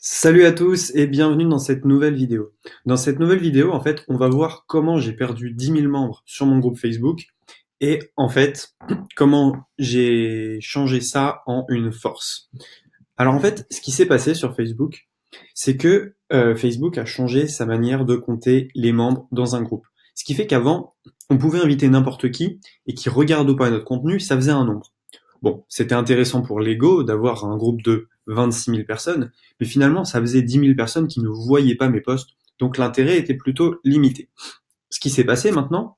Salut à tous et bienvenue dans cette nouvelle vidéo. Dans cette nouvelle vidéo, en fait, on va voir comment j'ai perdu 10 000 membres sur mon groupe Facebook et en fait, comment j'ai changé ça en une force. Alors en fait, ce qui s'est passé sur Facebook, c'est que Facebook a changé sa manière de compter les membres dans un groupe. Ce qui fait qu'avant, on pouvait inviter n'importe qui et qui regarde ou pas notre contenu, ça faisait un nombre. Bon, c'était intéressant pour l'ego d'avoir un groupe de 26 000 personnes, mais finalement, ça faisait 10 000 personnes qui ne voyaient pas mes posts, donc l'intérêt était plutôt limité. Ce qui s'est passé maintenant,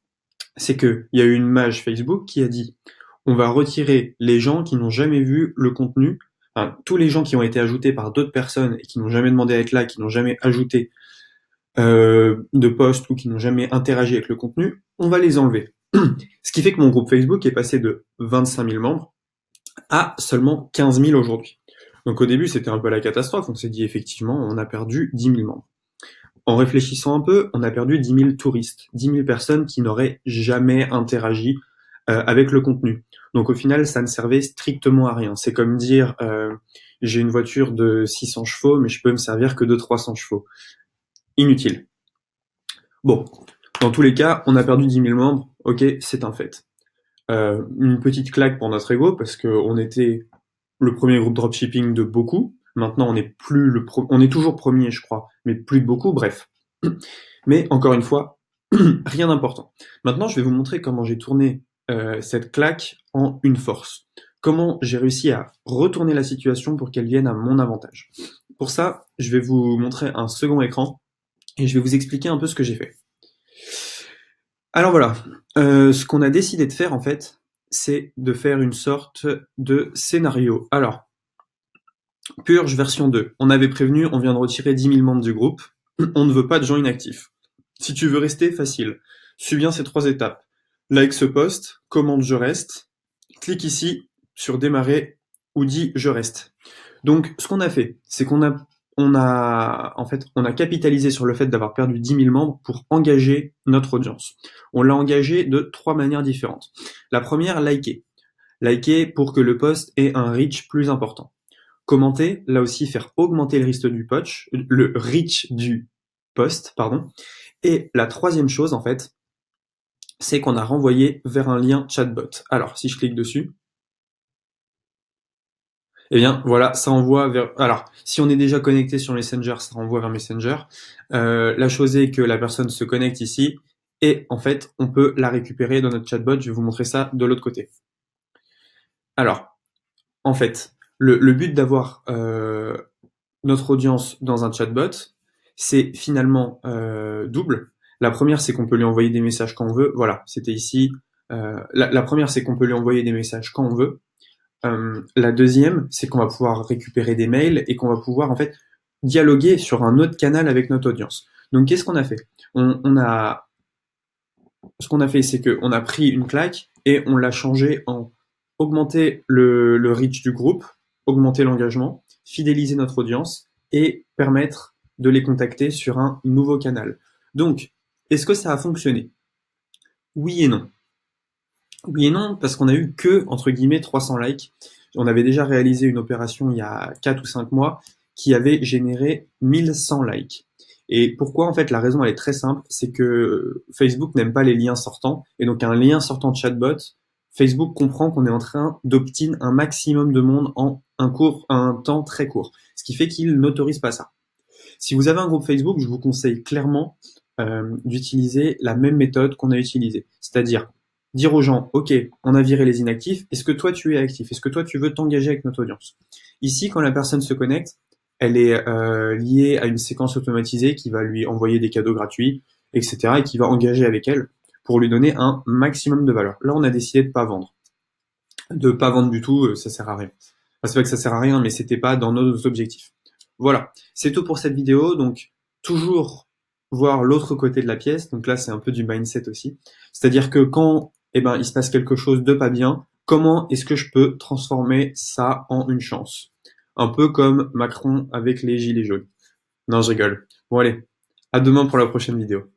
c'est qu'il y a eu une mage Facebook qui a dit on va retirer les gens qui n'ont jamais vu le contenu, enfin, tous les gens qui ont été ajoutés par d'autres personnes et qui n'ont jamais demandé à être là, qui n'ont jamais ajouté de posts ou qui n'ont jamais interagi avec le contenu, on va les enlever. Ce qui fait que mon groupe Facebook est passé de 25 000 membres à seulement 15 000 aujourd'hui. Donc au début, c'était un peu la catastrophe. On s'est dit effectivement, on a perdu 10 000 membres. En réfléchissant un peu, on a perdu 10 000 touristes, 10 000 personnes qui n'auraient jamais interagi avec le contenu. Donc au final, ça ne servait strictement à rien. C'est comme dire, j'ai une voiture de 600 chevaux, mais je peux me servir que de 300 chevaux. Inutile. Bon, dans tous les cas, on a perdu 10 000 membres. Ok, c'est un fait. Une petite claque pour notre ego parce qu'on était le premier groupe dropshipping de beaucoup. Maintenant, on est plus on est toujours premier, je crois, mais plus de beaucoup. Bref. Mais encore une fois, rien d'important. Maintenant, je vais vous montrer comment j'ai tourné cette claque en une force. Comment j'ai réussi à retourner la situation pour qu'elle vienne à mon avantage. Pour ça, je vais vous montrer un second écran et je vais vous expliquer un peu ce que j'ai fait. Alors voilà, ce qu'on a décidé de faire en fait, c'est de faire une sorte de scénario. Alors, Purge version 2. On avait prévenu, on vient de retirer 10 000 membres du groupe. On ne veut pas de gens inactifs. Si tu veux rester, facile. Suis bien ces 3 étapes. Like ce post, commente je reste, clique ici sur démarrer ou dis je reste. Donc, ce qu'on a fait, c'est on a capitalisé sur le fait d'avoir perdu 10 000 membres pour engager notre audience. On l'a engagé de 3 manières différentes. La première, liker. Liker pour que le post ait un reach plus important. Commenter, là aussi faire augmenter le reach du post, pardon. Et la troisième chose, en fait, c'est qu'on a renvoyé vers un lien chatbot. Alors, si je clique dessus, eh bien, voilà, ça envoie vers... Alors, si on est déjà connecté sur Messenger, ça renvoie vers Messenger. La chose est que la personne se connecte ici et, en fait, on peut la récupérer dans notre chatbot. Je vais vous montrer ça de l'autre côté. Alors, en fait, le but d'avoir notre audience dans un chatbot, c'est finalement double. La première, c'est qu'on peut lui envoyer des messages quand on veut. Voilà, c'était ici. La première, c'est qu'on peut lui envoyer des messages quand on veut. La deuxième, c'est qu'on va pouvoir récupérer des mails et qu'on va pouvoir en fait dialoguer sur un autre canal avec notre audience. Donc, qu'est-ce qu'on a fait Ce qu'on a fait, c'est qu'on a pris une claque et on l'a changé en augmenter le reach du groupe, augmenter l'engagement, fidéliser notre audience et permettre de les contacter sur un nouveau canal. Donc, est-ce que ça a fonctionné? Oui et non. Oui et non, parce qu'on a eu que, entre guillemets, 300 likes. On avait déjà réalisé une opération il y a 4 ou 5 mois qui avait généré 1100 likes. Et pourquoi? En fait, la raison, elle est très simple, c'est que Facebook n'aime pas les liens sortants. Et donc, un lien sortant de chatbot, Facebook comprend qu'on est en train d'opt-in un maximum de monde en un temps très court. Ce qui fait qu'il n'autorise pas ça. Si vous avez un groupe Facebook, je vous conseille clairement d'utiliser la même méthode qu'on a utilisée. C'est-à-dire dire aux gens, OK, on a viré les inactifs, est-ce que toi tu es actif? Est-ce que toi tu veux t'engager avec notre audience? Ici, quand la personne se connecte, elle est liée à une séquence automatisée qui va lui envoyer des cadeaux gratuits, etc. et qui va engager avec elle pour lui donner un maximum de valeur. Là, on a décidé de pas vendre. De pas vendre du tout, ça sert à rien. Enfin, c'est pas que ça sert à rien, mais c'était pas dans nos objectifs. Voilà, c'est tout pour cette vidéo. Donc, toujours voir l'autre côté de la pièce. Donc là, c'est un peu du mindset aussi. C'est-à-dire que quand il se passe quelque chose de pas bien, comment est-ce que je peux transformer ça en une chance? Un peu comme Macron avec les gilets jaunes. Non, je rigole. Bon allez, à demain pour la prochaine vidéo.